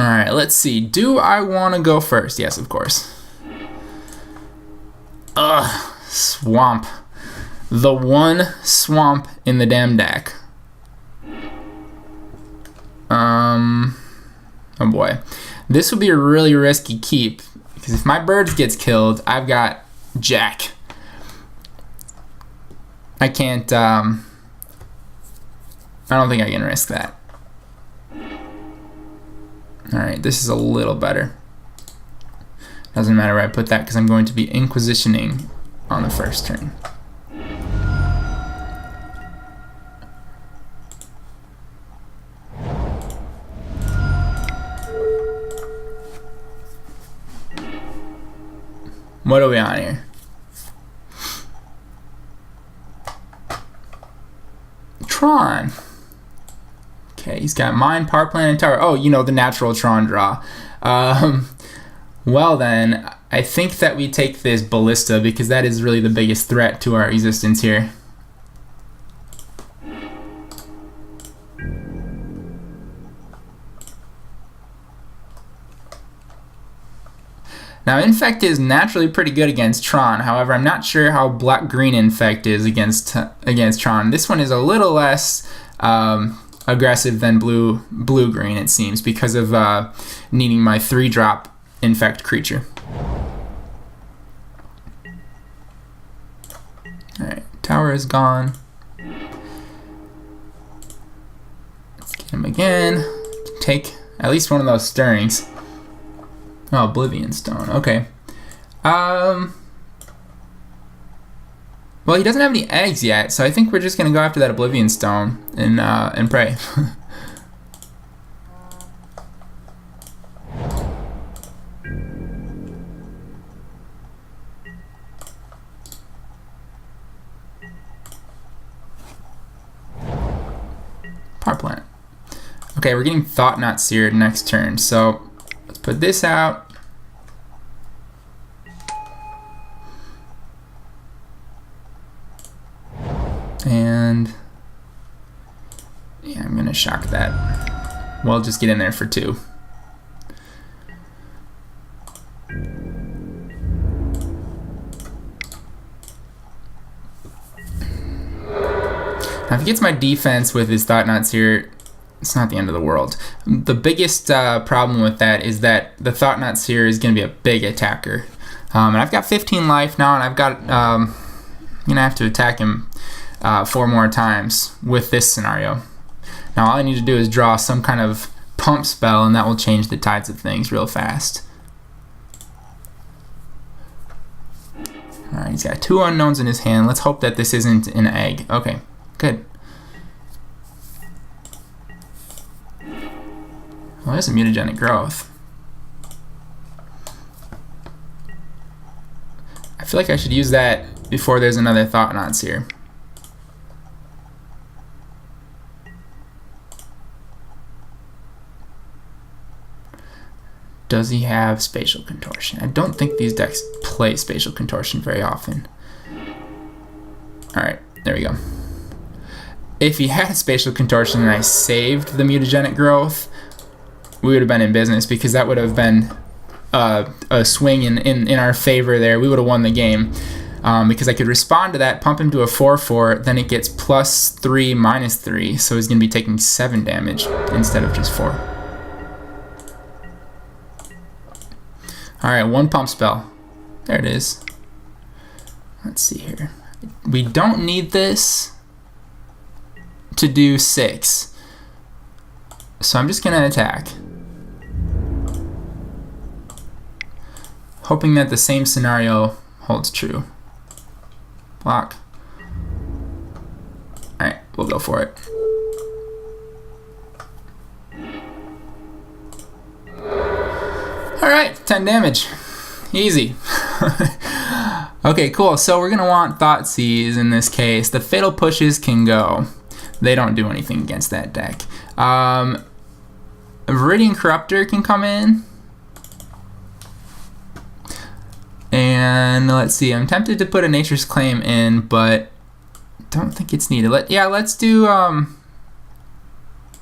Alright, let's see. Do I want to go first? Yes, of course. Ugh, swamp. The one swamp in the damn deck. Oh boy. This would be a really risky keep, because if my birds gets killed, I've got Jack. I can't, I don't think I can risk that. Alright, this is a little better. Doesn't matter where I put that because I'm going to be Inquisitioning on the first turn. What are we on here? Tron. Okay, he's got Mine, Power Plant, and Tower. Oh, you know, the natural Tron draw. Well then, I think that we take this Ballista because that is really the biggest threat to our existence here. Now, Infect is naturally pretty good against Tron. However, I'm not sure how black-green Infect is against Tron. This one is a little less aggressive than blue-green, it seems, because of needing my 3-drop Infect creature. Alright, tower is gone. Let's get him again. Take at least one of those stirrings. Oh, Oblivion Stone. Okay. Well, he doesn't have any eggs yet, so I think we're just gonna go after that Oblivion Stone and pray. Power plant. Okay, we're getting Thought Not Seared next turn, so let's put this out. And yeah, I'm gonna shock that. We'll just get in there for 2. Now if he gets my defense with his Thought Not Seared, it's not the end of the world. The biggest problem with that is that the Thought Not Seared is gonna be a big attacker. And I've got 15 life now, and I've got I'm gonna have to attack him 4 more times with this scenario. Now all I need to do is draw some kind of pump spell, and that will change the tides of things real fast. Alright, he's got 2 unknowns in his hand. Let's hope that this isn't an egg. Okay, good. Well, there's a Mutagenic Growth. I feel like I should use that before there's another Thought Not Seared. Does he have Spatial Contortion? I don't think these decks play Spatial Contortion very often. Alright, there we go. If he had Spatial Contortion and I saved the Mutagenic Growth, we would have been in business, because that would have been a swing in our favor there. We would have won the game. Because I could respond to that, pump him to a 4/4, then it gets +3, -3, so he's going to be taking 7 damage instead of just 4. Alright, 1 pump spell. There it is. Let's see here. We don't need this to do 6. So I'm just going to attack. Hoping that the same scenario holds true. Block. Alright, we'll go for it. Alright, 10 damage. Easy. Okay, cool. So we're going to want Thoughtseize in this case. The Fatal Pushes can go. They don't do anything against that deck. Viridian Corrupter can come in. And let's see, I'm tempted to put a Nature's Claim in, but don't think it's needed. Let's do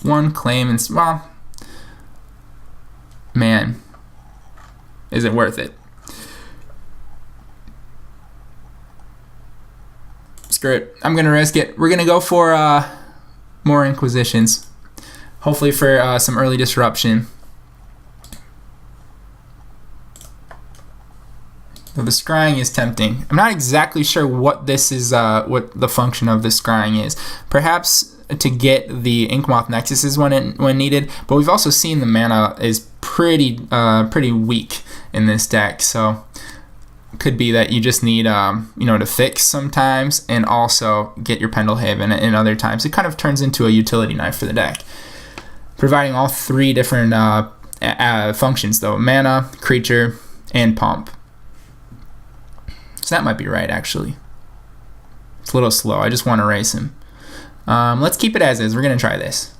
1 claim and, well, man, is it worth it? Screw it. I'm going to risk it. We're going to go for more Inquisitions. Hopefully for some early disruption. So the Scrying is tempting. I'm not exactly sure what this is, what the function of the Scrying is. Perhaps to get the Inkmoth Nexuses when needed, but we've also seen the mana is pretty weak in this deck, so could be that you just need to fix sometimes and also get your Pendelhaven in other times. It kind of turns into a utility knife for the deck, providing all three different functions though: mana, creature, and pump. So that might be right, actually. It's a little slow. I just want to erase him. Let's keep it as is. We're going to try this.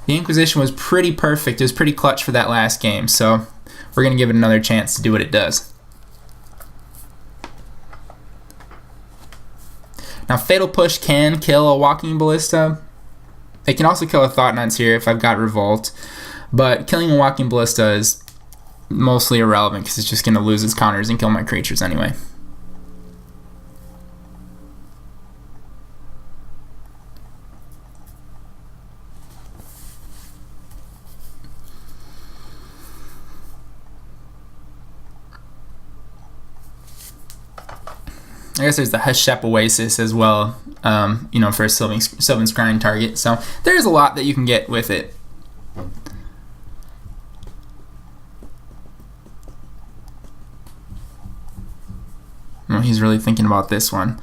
The Inquisition was pretty perfect. It was pretty clutch for that last game, so we're going to give it another chance to do what it does. Now, Fatal Push can kill a Walking Ballista. It can also kill a Thought-Knot Seer if I've got Revolt, but killing a Walking Ballista is mostly irrelevant because it's just going to lose its counters and kill my creatures anyway. I guess there's the Hashep Oasis as well, for a Sylvan Scrying target. So there's a lot that you can get with it. Well, he's really thinking about this one.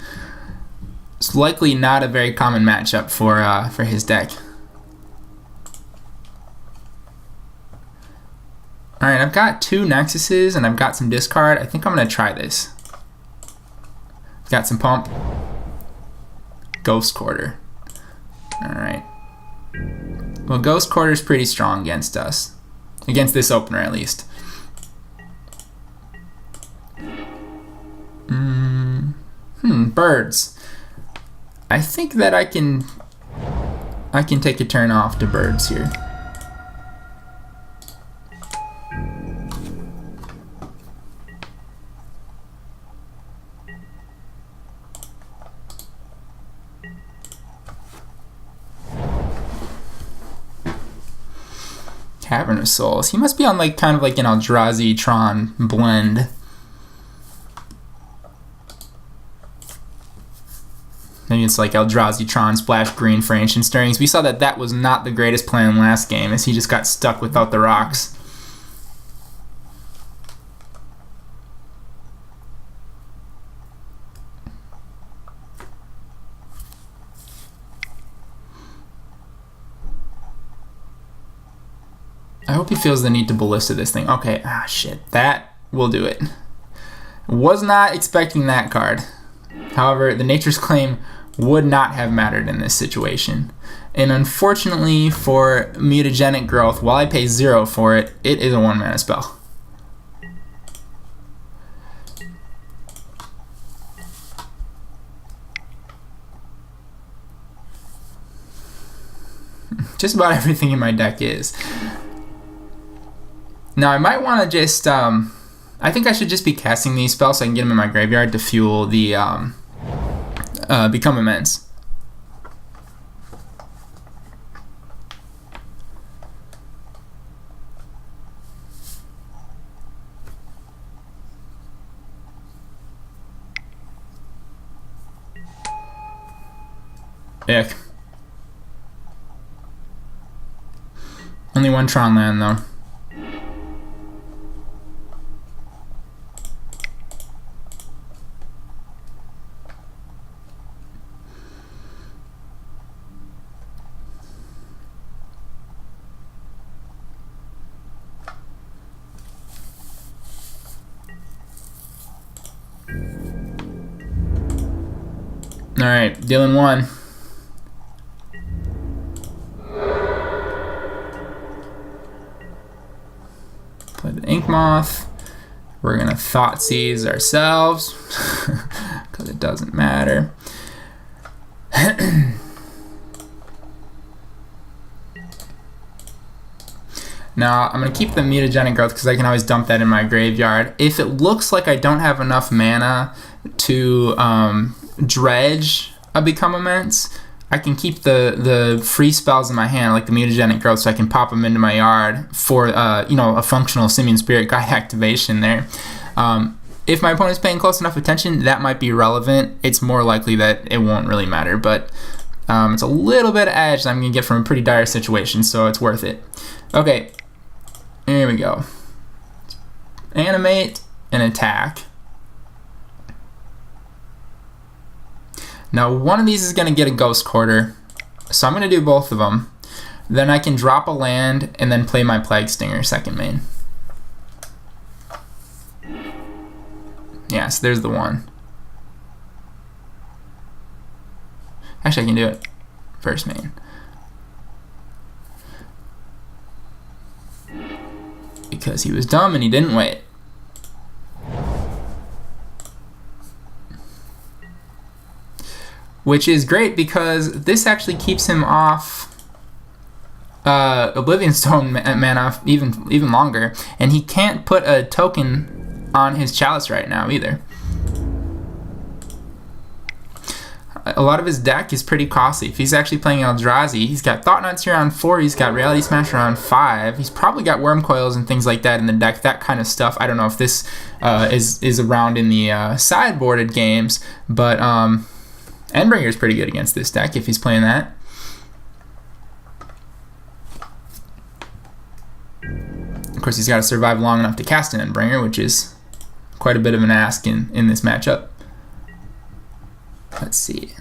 It's likely not a very common matchup for his deck. All right, I've got 2 Nexuses and I've got some discard. I think I'm gonna try this. I've got some pump. Ghost Quarter. All right. Well, Ghost Quarter is pretty strong against us, against this opener at least. Birds. I think that I can take a turn off to birds here. Cavern of Souls. He must be on kind of like an Eldrazi Tron blend. Maybe it's like Eldrazi Tron Splash Green for Ancient Stirrings. We saw that was not the greatest plan last game, as he just got stuck without the rocks. I hope he feels the need to Ballista this thing. Okay, shit. That will do it. Was not expecting that card. However, the Nature's Claim would not have mattered in this situation. And unfortunately for Mutagenic Growth, while I pay 0 for it, it is a 1-mana spell. Just about everything in my deck is. Now I might want to just, I think I should just be casting these spells so I can get them in my graveyard to fuel the Become Immense. Ick. Only 1 Tron land though. Alright, dealing 1. Play the Inkmoth. We're gonna Thoughtseize ourselves, because it doesn't matter. Now, I'm going to keep the Mutagenic Growth because I can always dump that in my graveyard. If it looks like I don't have enough mana to dredge a Become Immense, I can keep the free spells in my hand, like the Mutagenic Growth, so I can pop them into my yard for a functional Simian Spirit Guide activation there. If my opponent's paying close enough attention, that might be relevant. It's more likely that it won't really matter, but it's a little bit of edge that I'm going to get from a pretty dire situation, so it's worth it. Okay, here we go. Animate and attack. Now, one of these is going to get a Ghost Quarter, so I'm going to do both of them. Then I can drop a land and then play my Plague Stinger second main. Yeah, so there's the one. Actually, I can do it first main. Because he was dumb and he didn't wait. Which is great because this actually keeps him off Oblivion Stone mana even longer, and he can't put a token on his Chalice right now either. A lot of his deck is pretty costly. If he's actually playing Eldrazi, he's got Thought-Knots here on 4, he's got Reality Smasher on 5, he's probably got Worm Coils and things like that in the deck, that kind of stuff. I don't know if this is around in the sideboarded games, but Endbringer's pretty good against this deck if he's playing that. Of course, he's got to survive long enough to cast an Endbringer, which is quite a bit of an ask in this matchup. Let's see.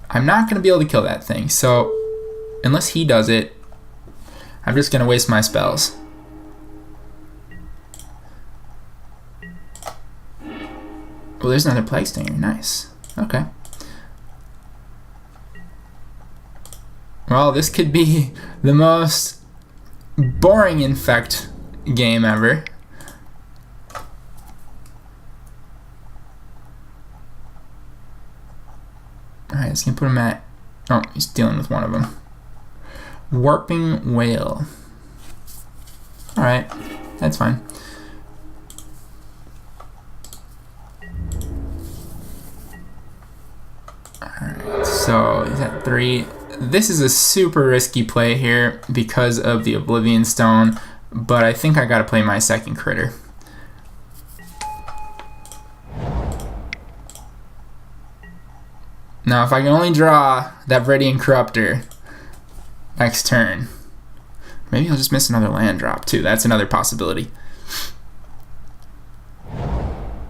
I'm not going to be able to kill that thing, so unless he does it, I'm just going to waste my spells. Well, there's another Plague Stinger. Nice. Okay. Well, this could be the most boring Infect game ever. Alright, let's put him at... Oh, he's dealing with one of them. Warping Whale. Alright, that's fine. Alright, so he's at 3. This is a super risky play here because of the Oblivion Stone, but I think I gotta play my second critter. Now, if I can only draw that Viridian Corrupter next turn, maybe he'll just miss another land drop too. That's another possibility.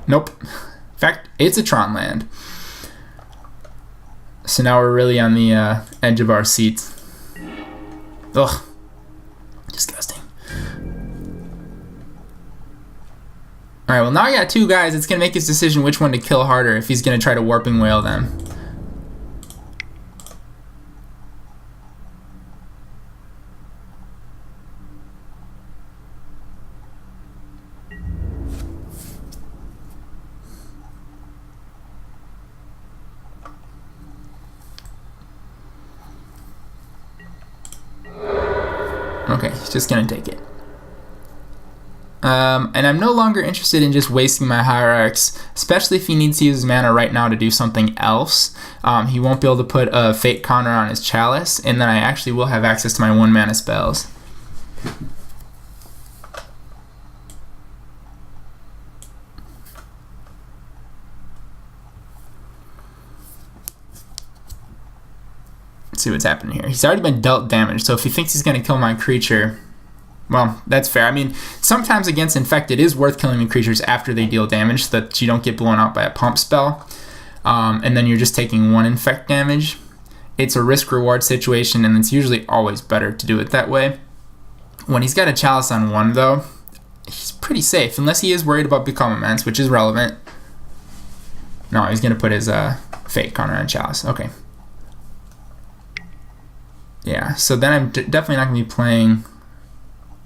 Nope. In fact, it's a Tron land. So now we're really on the edge of our seats. Ugh. Disgusting. Alright, well now I got 2 guys. It's going to make his decision which one to kill harder if he's going to try to Warping Whale them. Okay, he's just gonna take it. And I'm no longer interested in just wasting my Hierarchs, especially if he needs to use his mana right now to do something else. He won't be able to put a Fate counter on his Chalice, and then I actually will have access to my 1 mana spells. Let's see what's happening here. He's already been dealt damage, so if he thinks he's going to kill my creature, well, that's fair. I mean, sometimes against Infect, it is worth killing the creatures after they deal damage so that you don't get blown out by a pump spell, and then you're just taking 1 Infect damage. It's a risk-reward situation, and it's usually always better to do it that way. When he's got a Chalice on 1, though, he's pretty safe, unless he is worried about Become Immense, which is relevant. No, he's going to put his Fate counter on Chalice. Okay. Yeah, so then I'm definitely not going to be playing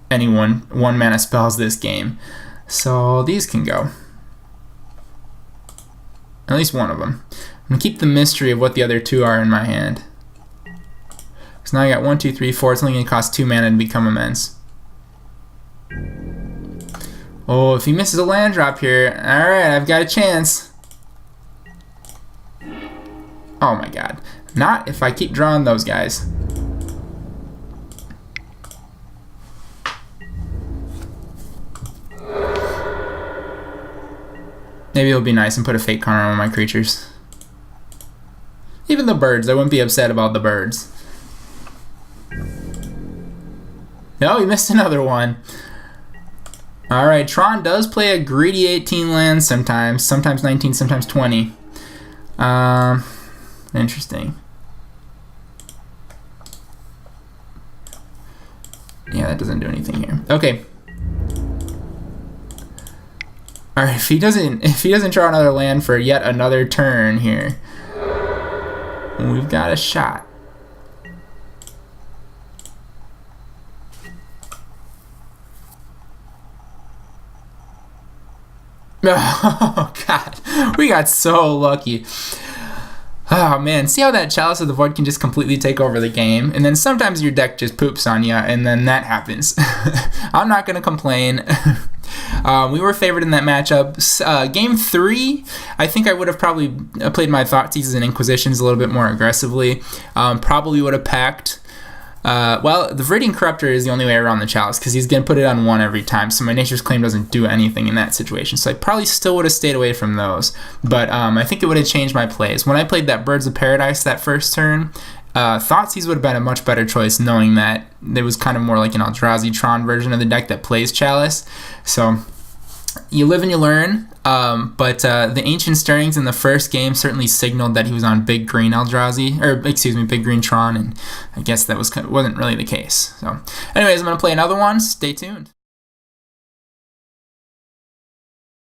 any 1 mana spells this game. So these can go. At least one of them. I'm going to keep the mystery of what the other 2 are in my hand. So now I got 1, 2, 3, 4. It's only going to cost 2 mana to Become Immense. Oh, if he misses a land drop here, alright, I've got a chance. Oh my god. Not if I keep drawing those guys. Maybe it'll be nice and put a fake card on one of my creatures. Even the birds, I wouldn't be upset about the birds. No, he missed another one. Alright, Tron does play a greedy 18 lands sometimes. Sometimes 19, sometimes 20. Interesting. Yeah, that doesn't do anything here. Okay. Alright, if he doesn't draw another land for yet another turn here, we've got a shot. Oh god, we got so lucky. Oh man, see how that Chalice of the Void can just completely take over the game, and then sometimes your deck just poops on you, and then that happens. I'm not gonna complain. We were favored in that matchup. Game 3, I think I would have probably played my Thoughtseizes and Inquisitions a little bit more aggressively. Probably would have packed. Well, the Viridian Corrupter is the only way around the Chalice because he's going to put it on 1 every time, so my Nature's Claim doesn't do anything in that situation, so I probably still would have stayed away from those, but I think it would have changed my plays. When I played that Birds of Paradise that first turn, Thoughtseize would have been a much better choice, knowing that it was kind of more like an Eldrazi Tron version of the deck that plays Chalice, so you live and you learn. But the Ancient Stirrings in the first game certainly signaled that he was on big green Eldrazi, or excuse me, big green Tron, and I guess that wasn't really the case. So anyways, I'm going to play another one. Stay tuned.